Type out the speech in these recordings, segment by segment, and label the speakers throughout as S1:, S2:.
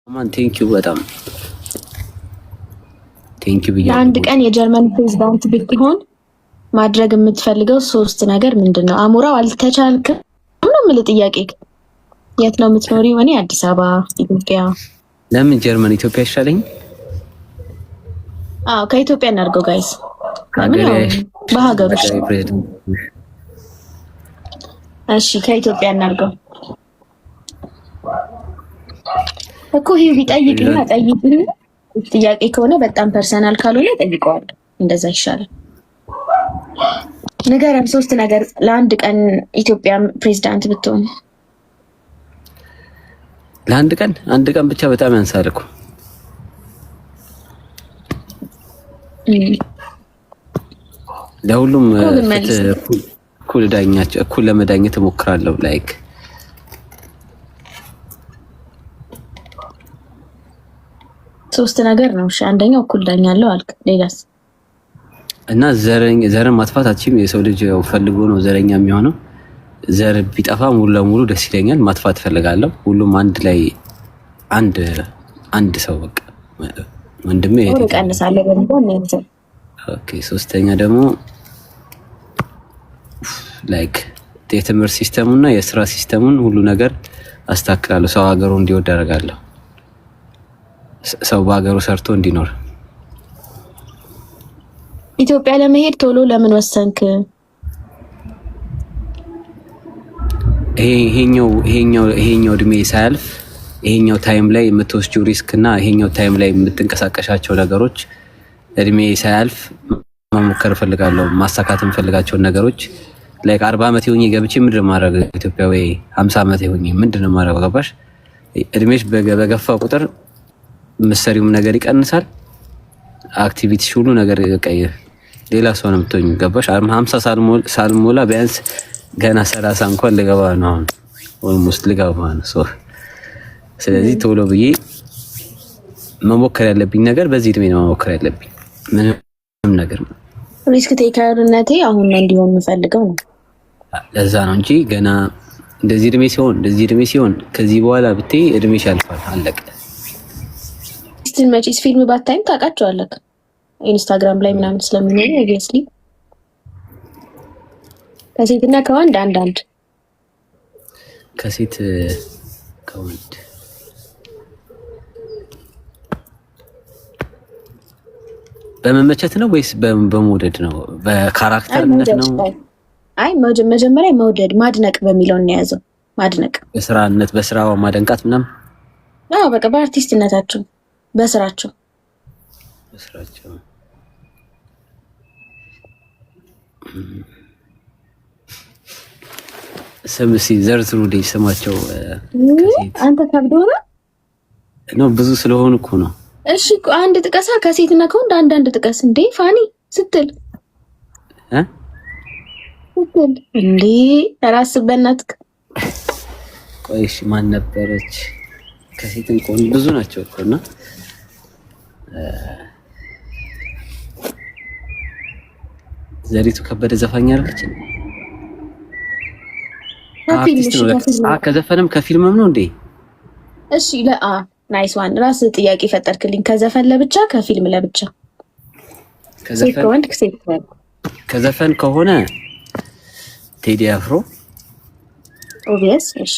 S1: ማን ቴንኪው በጣም ቴንኪው ብያለሁ።
S2: ለአንድ ቀን የጀርመን ፕሬዝዳንት ብትሆን ማድረግ የምትፈልገው 3 ነገር ምንድነው? አሞራው አልተቻልክም ነው የምልህ ጥያቄ። የት ነው የምትኖሪው? እኔ አዲስ አበባ ኢትዮጵያ።
S1: ለምን ጀርመን ኢትዮጵያ ይሻለኝ?
S2: ከኢትዮጵያ እናድርገው ጋይስ። በሀገር ውስጥ እሺ፣ ከኢትዮጵያ እናድርገው እኮ ይሄ ቢጠይቅና ጠይቅኝ። ጥያቄ ከሆነ በጣም ፐርሰናል ካልሆነ ጠይቀዋለሁ። እንደዛ ይሻላል። ንገረን 3 ነገር ለአንድ ቀን ኢትዮጵያ ፕሬዝዳንት ብትሆን።
S1: ለአንድ ቀን አንድ ቀን ብቻ በጣም ያንሳል እኮ። ለሁሉም እኩል ዳኛቸው እኩል ለመዳኘት እሞክራለሁ። ላይክ
S2: 3 ነገር ነው። እሺ አንደኛው እኩል ዳኛለሁ አልክ። ሌላስ?
S1: እና ዘርን ማጥፋት አትችልም። የሰው ልጅ ፈልጎ ነው ዘረኛ የሚሆነው። ዘር ቢጠፋ ሙሉ ለሙሉ ደስ ይለኛል። ማጥፋት ፈልጋለሁ። ሁሉም አንድ ላይ አንድ ሰው በቃ ወንድሜ
S2: ቀንሳለሁ በሚሆን።
S1: ኦኬ 3ኛ ደግሞ ላይክ የትምህርት ሲስተሙና የስራ ሲስተሙን ሁሉ ነገር አስተካክላለሁ። ሰው ሀገሩ እንዲወድ አደርጋለሁ። ሰው በሀገሩ ሰርቶ እንዲኖር።
S2: ኢትዮጵያ ለመሄድ ቶሎ ለምን ወሰንክ?
S1: ይሄኛው እድሜ ሳያልፍ ይሄኛው ታይም ላይ የምትወስጂው ሪስክ እና ይሄኛው ታይም ላይ የምትንቀሳቀሻቸው ነገሮች እድሜ ሳያልፍ መሞከር እፈልጋለሁ። ማሳካት የምፈልጋቸውን ነገሮች ላይክ 40 ዓመት የሆኜ ገብቼ ምንድን ነው ማድረግ? ኢትዮጵያ ወይ 50 ዓመት የሆኜ ምንድን ነው ማድረግ? ገባሽ? እድሜሽ በገፋ ቁጥር ምሰሪውም ነገር ይቀንሳል። አክቲቪቲሽ ሁሉ ነገር ይቀየር። ሌላ ሰው ነው የምትሆኝ። ገባሽ? 50 ሳልሞላ ቢያንስ ገና 30 እንኳን ልገባ ነው አሁን ኦልሞስት ልገባ ነው። ስለዚህ ቶሎ ብዬ መሞከር ያለብኝ ነገር በዚህ እድሜ ነው መሞከር ያለብኝ። ምንም ነገር
S2: ሪስክ ቴከርነቴ አሁን እንዲሆን የምፈልገው ነው።
S1: ለዛ ነው እንጂ ገና እንደዚህ እድሜ ሲሆን ከዚህ በኋላ ብትይ እድሜሽ ያልፋል። አለቀ።
S2: መቼስ ፊልም ባታይም ታውቃቸዋለህ። ኢንስታግራም ላይ ምናምን ስለሚኖር ኦብቪየስሊ ከሴትና ከወንድ አንዳንድ
S1: ከሴት ከወንድ በመመቸት ነው ወይስ በመውደድ ነው? በካራክተርነት ነው?
S2: አይ መጀመሪያ መውደድ ማድነቅ በሚለው እንያዘው። ማድነቅ
S1: በስራው ማደንቃት ምናምን።
S2: አዎ በቃ በአርቲስትነታቸው በስራቸው
S1: ስም ዘርዝሩ ልጅ ስማቸው።
S2: አንተ ከብዶና
S1: ነው ብዙ ስለሆኑ እኮ ነው።
S2: እሺ አንድ ጥቀሳ ከሴትና ከወንድ አንዳንድ ጥቀስ። እንዴ ፋኒ ስትል እንዴ ራስ በእናትህ።
S1: ቆይ እሺ ማን ነበረች? ከሴትን ከወንድ ብዙ ናቸው እኮና ዘሪቱ ከበደ ዘፋኝ አይደለች? ከዘፈንም ከፊልምም ነው እንዴ?
S2: እሺ ናይስ ዋን። ራስ ጥያቄ ፈጠርክልኝ። ከዘፈን ለብቻ ከፊልም ለብቻ።
S1: ከዘፈን ከሆነ ቴዲ አፍሮ
S2: ኦብቪየስ። እሺ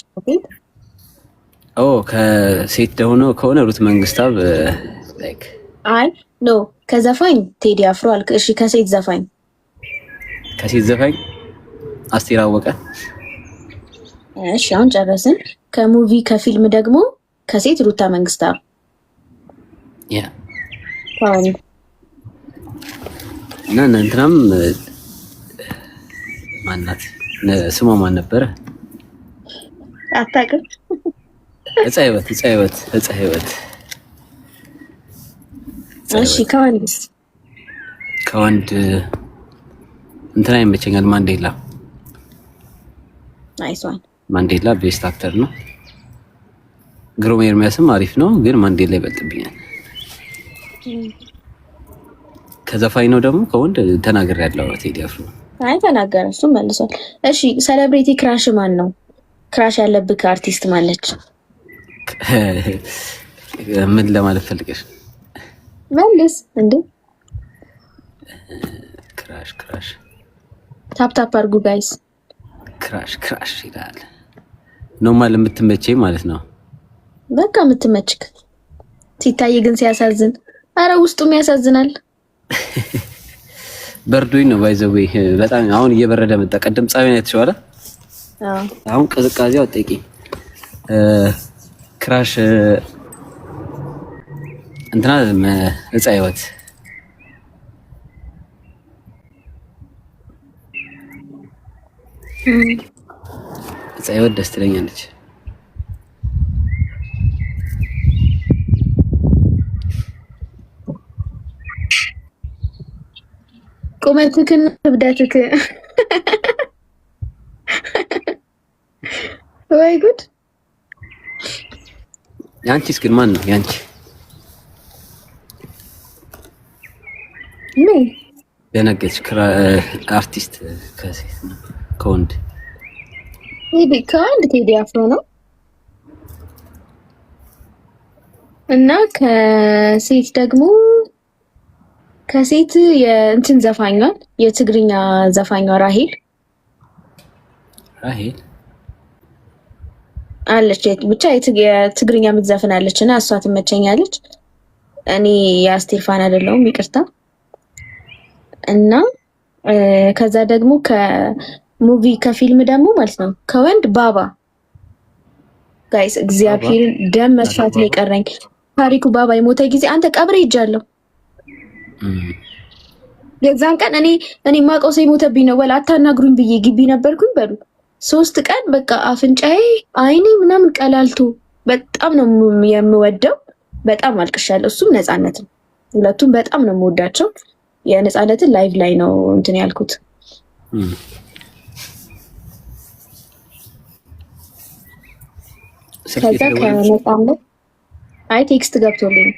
S1: ከሴት ደግሞ ከሆነ ሩት መንግስታብ ላይክ
S2: አይ ኖ ከዘፋኝ ቴዲ አፍሮ አልክ። እሺ ከሴት ዘፋኝ
S1: አስቴር አወቀ።
S2: እሺ አሁን ጨረስን። ከሙቪ ከፊልም ደግሞ ከሴት ሩታ መንግስታብ።
S1: ያ እና እንትናም ማናት ስሟ ማን ነበረ?
S2: አታውቅም?
S1: እጻ ህይወት።
S2: እሺ
S1: ከወንድ እንትና ይመቸኛል። ማንዴላ ቤስት አክተር ነው። ግሩም ኤርሚያስም አሪፍ ነው፣ ግን ማንዴላ ይበልጥብኛል። ከዘፋኝ ነው ደግሞ ከወንድ ተናገር ያለው ቴዲ አፍሮ።
S2: አይ ተናገረ፣ እሱ መልሷል። እሺ ሴሌብሪቲ ክራሽ ማን ነው? ክራሽ ያለብህ አርቲስት ማለች?
S1: ምን ለማለት ፈልገሽ?
S2: መልስ እንዴ።
S1: ክራሽ ክራሽ
S2: ታፕ ታፕ አድርጉ ጋይስ።
S1: ክራሽ ክራሽ ይላል። ኖርማል የምትመቸኝ ማለት ነው።
S2: በቃ የምትመችክ ሲታይ ግን ሲያሳዝን፣ አረ ውስጡም ያሳዝናል።
S1: በርዶኝ ነው ባይዘው በጣም አሁን እየበረደ መጣ። ቀደም ፀሐይ ነው የተሻለ። አሁን ቅዝቃዜው አጠቂ ክራሽ እንትና እፃ ህይወት እፃ ህይወት ደስ ትለኛለች።
S2: ቁመትክን ክብደትክ ወይ ጉድ።
S1: ያንቺስ ግን ማን ነው ያንቺ?
S2: ምን
S1: ደነገጥሽ? አርቲስት ከሴት ነው ከወንድ?
S2: ከወንድ ቴዲ አፍሮ ነው እና ከሴት ደግሞ ከሴት የእንትን ዘፋኟን የትግርኛ ዘፋኟ ራሄል አለች። ብቻ የትግርኛ የምትዘፍን አለች እና እሷ ትመቸኛለች። እኔ የአስቴፋን አይደለሁም ይቅርታ። እና ከዛ ደግሞ ከሙቪ ከፊልም ደግሞ ማለት ነው ከወንድ ባባ ጋይስ፣ እግዚአብሔርን ደም መስፋት ነው የቀረኝ። ታሪኩ ባባ የሞተ ጊዜ አንተ ቀብሬ ሄጃለሁ። የዛን ቀን እኔ ማውቀው ሰው የሞተብኝ ነው ወላ አታናግሩኝ ብዬ ግቢ ነበርኩኝ። በሉ 3 ቀን በቃ አፍንጫዬ አይኔ ምናምን ቀላልቶ በጣም ነው የምወደው። በጣም አልቅሻለሁ። እሱም ነፃነት ነው። ሁለቱም በጣም ነው የምወዳቸው። የነፃነትን ላይቭ ላይ ነው እንትን ያልኩት። ከዛ ከነፃነት አይ ቴክስት ገብቶልኝ።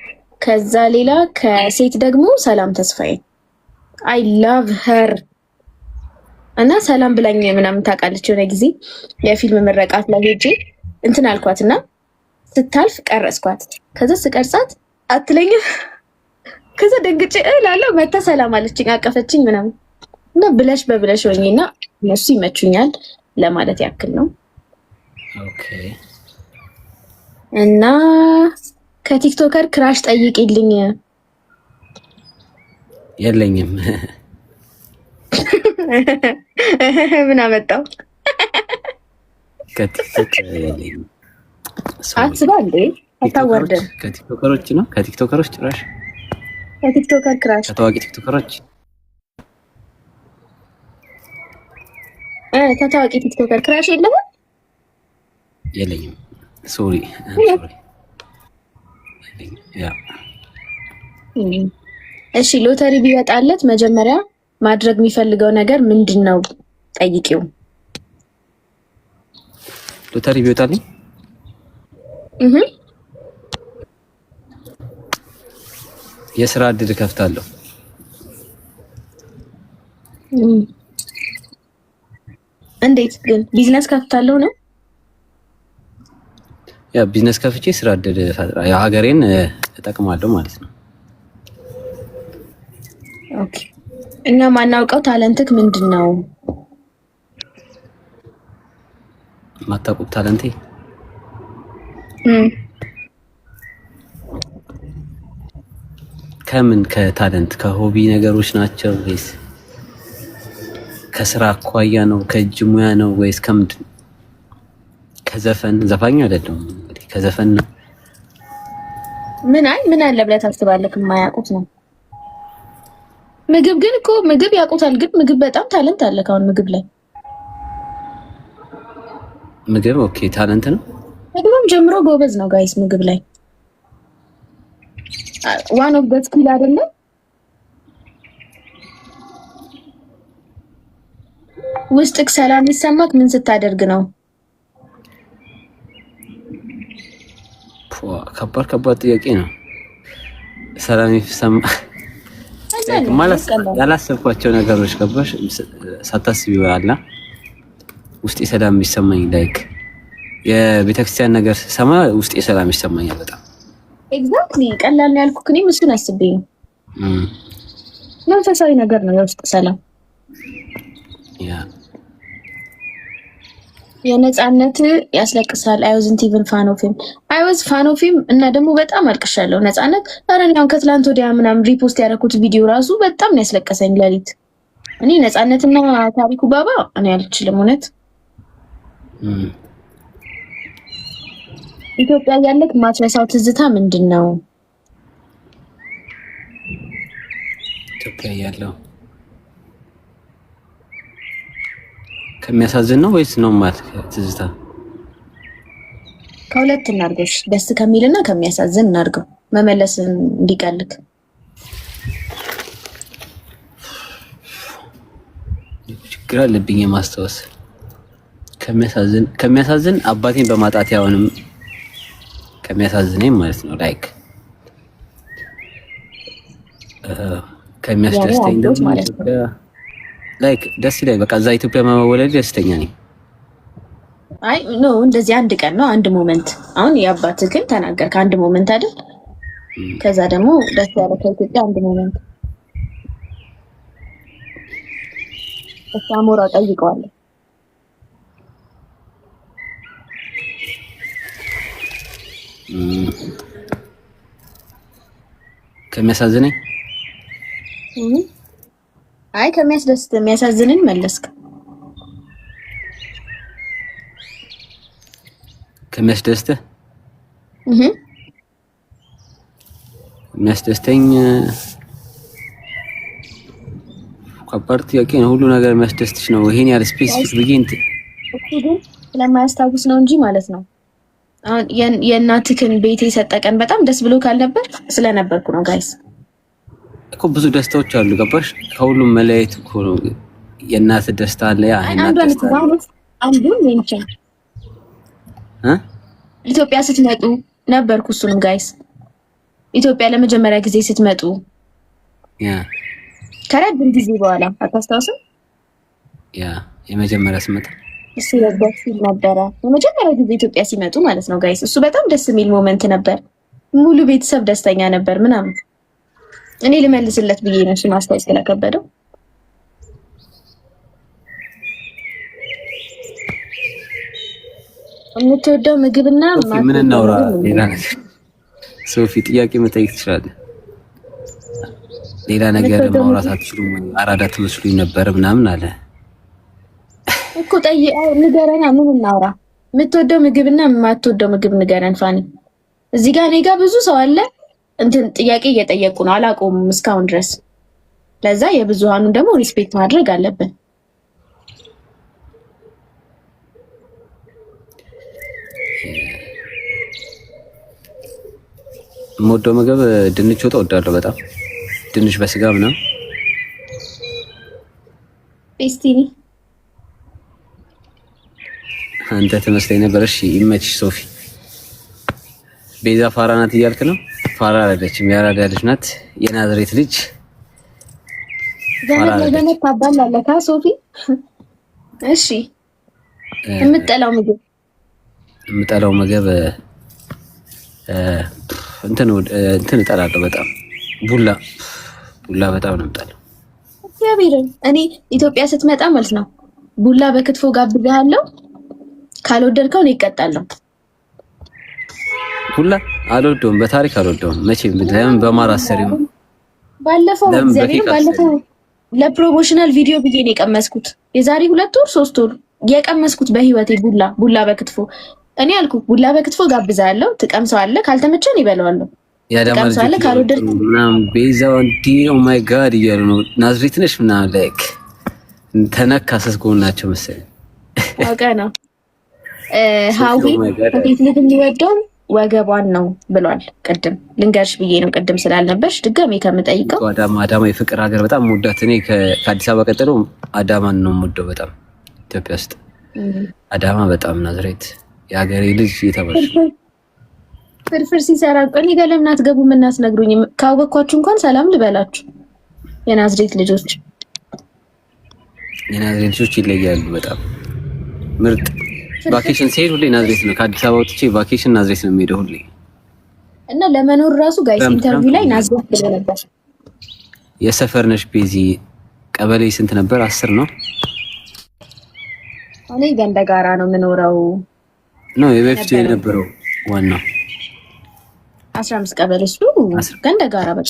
S2: ከዛ ሌላ ከሴት ደግሞ ሰላም ተስፋዬ አይ ላቭ ሄር እና ሰላም ብላኝ ምናምን ታውቃለች። የሆነ ጊዜ የፊልም ምረቃት ላይ ሄጄ እንትን አልኳትና ስታልፍ ቀረጽኳት። ከዛ ስቀርጻት አትለኝም። ከዛ ደንግጬ እላለሁ መታ ሰላም አለችኝ፣ አቀፈችኝ ምናምን እና ብለሽ በብለሽ ሆኜና እነሱ ይመቹኛል ለማለት ያክል ነው።
S1: ኦኬ።
S2: እና ከቲክቶከር ክራሽ ጠይቂልኝ።
S1: የለኝም።
S2: ምን አመጣው?
S1: ከቲክቶክ የለኝም።
S2: አትስባ እንዴ አታወርደን።
S1: ከቲክቶከሮች ነው ከቲክቶከሮች ጭራሽ
S2: ከቲክቶከር ክራሽ
S1: ከታዋቂ ቲክቶከሮች
S2: ከታዋቂ ቲክቶከር ክራሽ የለም።
S1: የለኝም። ሶሪ ያ
S2: እሺ። ሎተሪ ቢወጣለት መጀመሪያ ማድረግ የሚፈልገው ነገር ምንድን ነው? ጠይቂው።
S1: ሎተሪ ቢወጣልኝ የስራ እድል ከፍታለሁ።
S2: እንዴት ግን? ቢዝነስ ከፍታለሁ ነው?
S1: ያ ቢዝነስ ከፍቼ ስራ እድል ፈጥራ ሀገሬን እጠቅማለሁ ማለት ነው።
S2: ኦኬ። እኛ ማናውቀው ታለንትክ ምንድን ነው?
S1: ማታውቁት ታለንቴ ከምን ከታለንት ከሆቢ ነገሮች ናቸው ወይስ ከስራ አኳያ ነው? ከእጅ ሙያ ነው ወይስ ከምንድን? ከዘፈን ዘፋኝ አይደለም እንግዲህ ከዘፈን ነው።
S2: ምን አለ ብለህ ታስባለህ? የማያውቁት ነው። ምግብ ግን እኮ ምግብ ያውቁታል። ግን ምግብ በጣም ታለንት አለ። ካሁን ምግብ ላይ
S1: ምግብ ኦኬ ታለንት ነው።
S2: ምግብም ጀምሮ ጎበዝ ነው ጋይስ። ምግብ ላይ ዋን ኦፍ ዘ ስኪል አይደለም። ውስጥክ ሰላም ይሰማክ ምን ስታደርግ ነው?
S1: ከባድ ጥያቄ ነው። ሰላም ይሰማ ማለት ያላሰብኳቸው ነገሮች ገባሽ? ሳታስቢ ይወራልና ውስጤ ሰላም ይሰማኝ። ላይክ የቤተክርስቲያን ነገር ሰማ ውስጤ ሰላም ይሰማኛል በጣም
S2: ኤግዛክትሊ ቀላል ነው ያልኩህ እኔም እሱን አስቤ ነው። መንፈሳዊ ነገር ነው የውስጥ ሰላም። የነፃነት ያስለቅሳል። አይ ዋዝንት ኢቭን ፋን ኦፍ ሂም አይ ዋዝ ፋን ኦፍ ሂም እና ደግሞ በጣም አልቅሻለሁ። ነፃነት አረኛው ከትላንት ወዲያ ምናምን ሪፖስት ያደረኩት ቪዲዮ ራሱ በጣም ነው ያስለቀሰኝ ሌሊት። እኔ ነፃነትና ታሪኩ ባባ እኔ አልችልም እውነት። ኢትዮጵያ ያለክ ማትረሳው ትዝታ ምንድን ነው?
S1: ኢትዮጵያ ያለው ከሚያሳዝን ነው ወይስ ነው ማለት ትዝታ?
S2: ከሁለት እናድርገው። ደስ ከሚልና ከሚያሳዝን እናድርገው መመለስ እንዲቀልክ።
S1: ችግር አለብኝ የማስታወስ። ከሚያሳዝን አባቴን በማጣት ያውንም ከሚያሳዝነኝ ማለት ነው ላይክ ከሚያስደስተኝ ደግሞ ላይክ ደስ ይላል። በቃ እዛ ኢትዮጵያ መወለድ ደስተኛ ነኝ።
S2: አይ ኖ እንደዚህ አንድ ቀን ነው አንድ ሞመንት። አሁን የአባትህ ግን ተናገርክ አንድ ሞመንት አይደል? ከዛ ደግሞ ደስ ያለ ከኢትዮጵያ አንድ ሞመንት አሞራ ጠይቀዋለሁ።
S1: ከሚያሳዝነኝ
S2: አይ ከሚያስደስት የሚያሳዝንን መለስክ።
S1: ከሚያስደስት የሚያስደስተኝ ከባድ ጥያቄ ነው። ሁሉ ነገር የሚያስደስትሽ ነው። ይሄን ያለ ስፔሲፊክ ብዬ እንትን
S2: ስለማያስታውስ ነው እንጂ ማለት ነው። አሁን የእናትህን ቤት የሰጠቀን በጣም ደስ ብሎ ካልነበር ስለነበርኩ ነው ጋይስ
S1: እኮ ብዙ ደስታዎች አሉ። ገባሽ? ከሁሉም መለያየት እኮ ነው። የእናት ደስታ አለ። ያ እናት ደስታ አለ።
S2: አንዱን ሜንሽን ኢትዮጵያ ስትመጡ ነበርኩ። እሱንም ጋይስ ኢትዮጵያ ለመጀመሪያ ጊዜ ስትመጡ
S1: ያ
S2: ከረጅም ጊዜ በኋላ አታስታውስም?
S1: ያ የመጀመሪያ ስመጣ
S2: እሱ ደስ ይል ነበረ። የመጀመሪያ ጊዜ ኢትዮጵያ ሲመጡ ማለት ነው ጋይስ። እሱ በጣም ደስ የሚል ሞመንት ነበር። ሙሉ ቤተሰብ ደስተኛ ነበር ምናምን። እኔ ልመልስለት ብዬ ነው እሱን ማስታወስ ስለከበደው። የምትወደው ምግብና
S1: ምን እናውራ? ሌላ ነገር ሶፊ ጥያቄ መጠየቅ ትችላለህ። ሌላ ነገር ማውራት አትችሉም? አራዳ ትመስሉኝ ነበር ምናምን አለ
S2: እኮ ንገረና። ምን እናውራ? የምትወደው ምግብና የማትወደው ምግብ ንገረን ፋኒ። እዚህ ጋር እኔ ጋር ብዙ ሰው አለ እንትን ጥያቄ እየጠየቁ ነው። አላቆሙም እስካሁን ድረስ። ለዛ የብዙሃኑን ደግሞ ሪስፔክት ማድረግ አለብን።
S1: የምወደው ምግብ ድንች ወጥ እወዳለሁ በጣም። ድንች በስጋ ምናምን።
S2: ፔስቲኒ
S1: አንተ ትመስለኝ ነበር። እሺ ይመችሽ ሶፊ። ቤዛ ፋራ ናት እያልክ ነው? ፋራ አይደለችም፣ የአራዳ ልጅ ናት፣ የናዝሬት ልጅ።
S2: ዘመድ ታባላለህ ሶፊ። እሺ የምጠላው ምግብ እንትን እጠላለሁ በጣም ቡላ በጣም ነው የምጠላው። እግዚአብሔርን እኔ ኢትዮጵያ ስትመጣ ማለት ነው ቡላ በክትፎ ጋብዣለሁ። ካልወደድከው ነው ይቀጣለሁ።
S1: ቡላ አልወደውም፣ በታሪክ አልወደውም መቼም። ለምን በማር አሰሪው
S2: ባለፈው ለፕሮሞሽናል ቪዲዮ ብዬ ነው የቀመስኩት። የዛሬ 2 ወር 3 ወር የቀመስኩት በህይወቴ ቡላ በክትፎ። እኔ አልኩ ቡላ በክትፎ ጋብዛለሁ፣ ትቀምሰዋለህ፣ ካልተመቸን ይበላዋለሁ። ትቀምሰዋለህ፣ ካልወደድከው
S1: ምናምን ቤዛው እንዲ ኦ ማይ ጋድ እያሉ ነው። ናዝሬት ነሽ ምናምን ላይክ ተነካሰስ ጎናቸው መሰለኝ
S2: አውቀ ነው። ሀዊ ከቤት ልጅ የሚወደው ወገቧን ነው ብሏል። ቅድም ልንገርሽ ብዬ ነው ቅድም ስላልነበርሽ ድጋሜ ከምጠይቀው።
S1: አዳማ የፍቅር ሀገር በጣም የምወዳት እኔ ከአዲስ አበባ ቀጥሎ አዳማን ነው የምወደው በጣም ኢትዮጵያ ውስጥ አዳማ በጣም። ናዝሬት የሀገሬ ልጅ እየተባልሽ
S2: ፍርፍር ሲሰራ እኔ ጋር ለምን አትገቡም? እናስነግሩኝ። ካወቅኳችሁ እንኳን ሰላም ልበላችሁ። የናዝሬት ልጆች
S1: ይለያሉ በጣም ምርጥ። ቫኬሽን ሲሄድ ሁሌ ናዝሬት ነው። ከአዲስ አበባ ወጥቼ ቫኬሽን ናዝሬት ነው የሚሄደው ሁሌ።
S2: እና ለመኖር ራሱ ጋይስ ኢንተርቪው ላይ ናዝበት ብሎ ነበር።
S1: የሰፈር ነሽ ቤዚ ቀበሌ ስንት ነበር? 10 ነው።
S2: እኔ ገንደጋራ ነው የምኖረው።
S1: ነው የበፊቱ የነበረው ዋናው
S2: 15 ቀበሌ እሱ ገንደጋራ በቃ